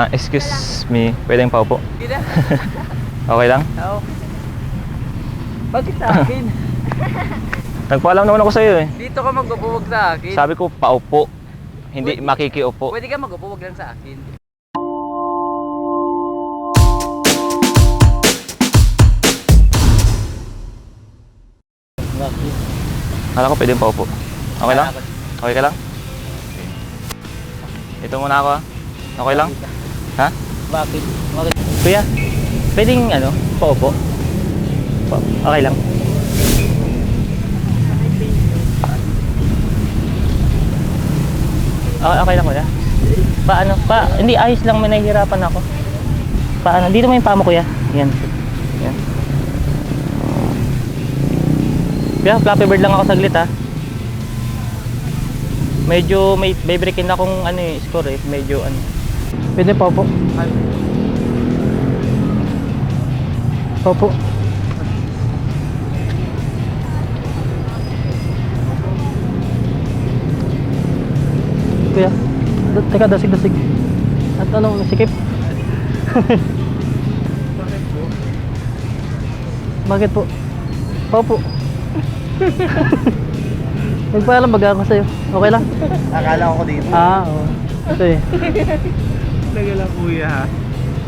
Excuse me, pwedeng paupo? Gina? Okay lang? Oo. Bakit sa akin? Nagpaalam naman ako sa'yo eh. Dito ka magbubuwag sa akin. Sabi ko paupo, hindi makikiupo. Pwede ka magbubuwag lang sa akin. Bakit? Kala ko pwedeng paupo. Okay lang? Okay ka lang? Ito muna ako ah. Okay lang? Ha? Bakit? Bakit? Kuya, pwedeng paupo? Okay lang. Okay lang kuya. Hindi ayos lang, may nahihirapan ako. Paano? Dito mo yung paa mo kuya. Yan. Yan. Kuya, Flappy Bird lang ako saglit ha. Medyo may break-in akong score eh. Medyo Pwede paupo. Paupo. Kuya, teka, dasig. At sikip? Bakit po? Paupo. Nagpaalam baga ako sa'yo. Okay lang? Akala ko dito. Oo. Ito eh. Nagala kuya ha.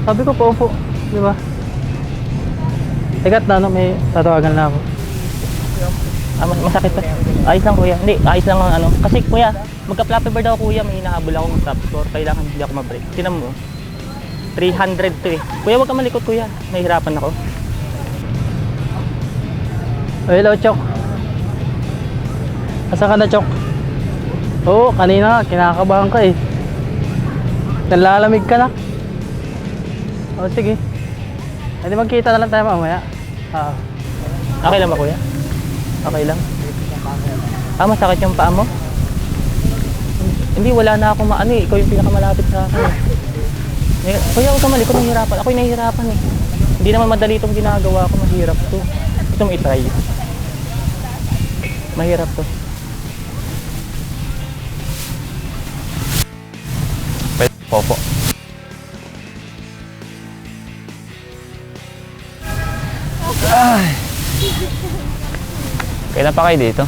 Sabi ko paupo. Di ba? Teka, may tatawagan na ako. Masakit pa. Ayos lang kuya. Hindi, ayos lang ang Kasi kuya, magka-Flappy Bird ako kuya, may hinahabol akong top score. Kailangan hindi ako ma-break. Tinan mo. 300 to eh. Kuya, huwag ka malikot kuya. Nahihirapan ako. Hello, Chok. Asa ka na, Chok? Oo, kanina kinakabahan ka eh. Nalalamig ka na. O sige. Hindi magkita na lang tayo mamaya. Okay lang ba kuya? Okay lang. Masakit yung paa mo? Hindi, wala na akong Ikaw yung pinakamalapit sa akin. Kuya, huwag ka malikot, nahihirapan. Ako'y nahihirapan eh. Hindi naman madali itong ginagawa ko, mahirap to. Gusto mo itry. Mahirap to. Pwede paupo. Ay. Kailan pa kayo dito?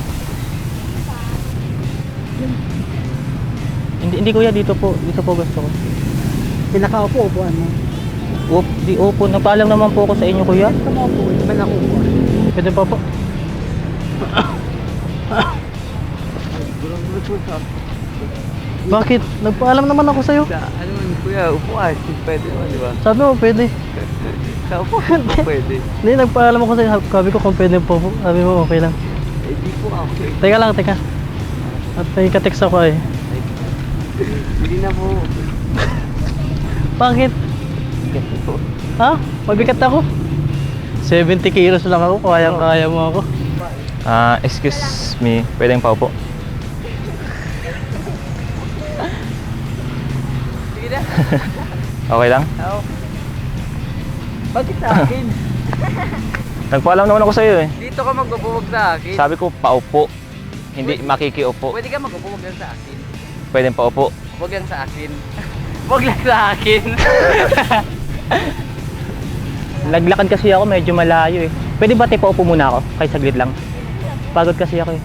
Hindi kuya, dito po gusto ko. Pinakaupo, upuan mo. Opo, nagpaalam naman po ako sa inyo kuya. Ito mo upo, ito ba nakupo? Pwede pa po. Bakit? Nagpaalam naman ako sa'yo. Ano man kuya, upuan. Pwede mo, di ba? Sabi mo pwede. Sa upuan mo pwede. Hindi, nagpaalam ako sa'yo. Sabi ko kung pwede po. Sabi mo okay lang. Eh di po ako eh. Teka lang. At may ka-text ako eh. Hindi na po. Bakit? Ha? Mabigat ako? 70 kilos lang ako. Kaya mo ako. Excuse me, pwedeng paupo? Sige na. Okay lang? Oo. Bakit sa akin? Nagpaalam naman ako sa'yo eh. Dito ka magbubuwag sa akin. Sabi ko paupo, hindi makikiupo. Pwede ka magbubuwag lang sa akin. Pwedeng paupo. Huwag lang sa akin. Huwag lang sa akin. Naglakad kasi ako, medyo malayo eh. Pwede ba paupo muna ako? Kahit saglit lang. Pagod kasi ako eh.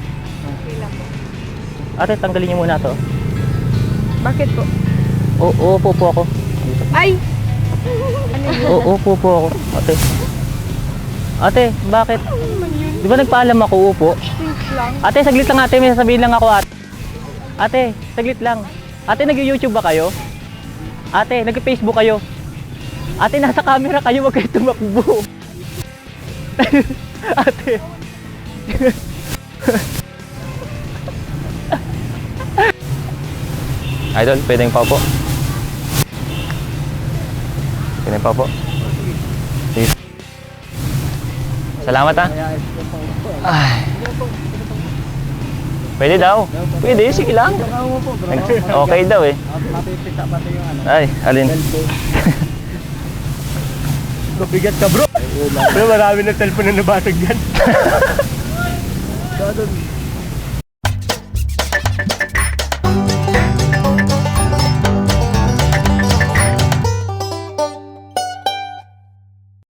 Ate, tanggalin niyo muna to. Bakit po? Upo po ako. Ay! Upo po ako. Ate, bakit? Di ba nagpaalam ako upo? Ate, saglit lang ate. May sasabihin lang ako ate. Ate, saglit lang. Ate, nag-YouTube ba kayo? Ate, nag-Facebook kayo? Ate, nasa camera kayo, wag kayo tumakbo. Ate. Idol, pwedeng paupo? Pwedeng paupo? Sige. Salamat ah. Ay. Pwede daw. Pwede, sige lang. Okay daw eh. Mapipita pati yung Ay, alin? Mabigat ka bro. Bro, marami na cellphone na nabasag dyan. Dadon.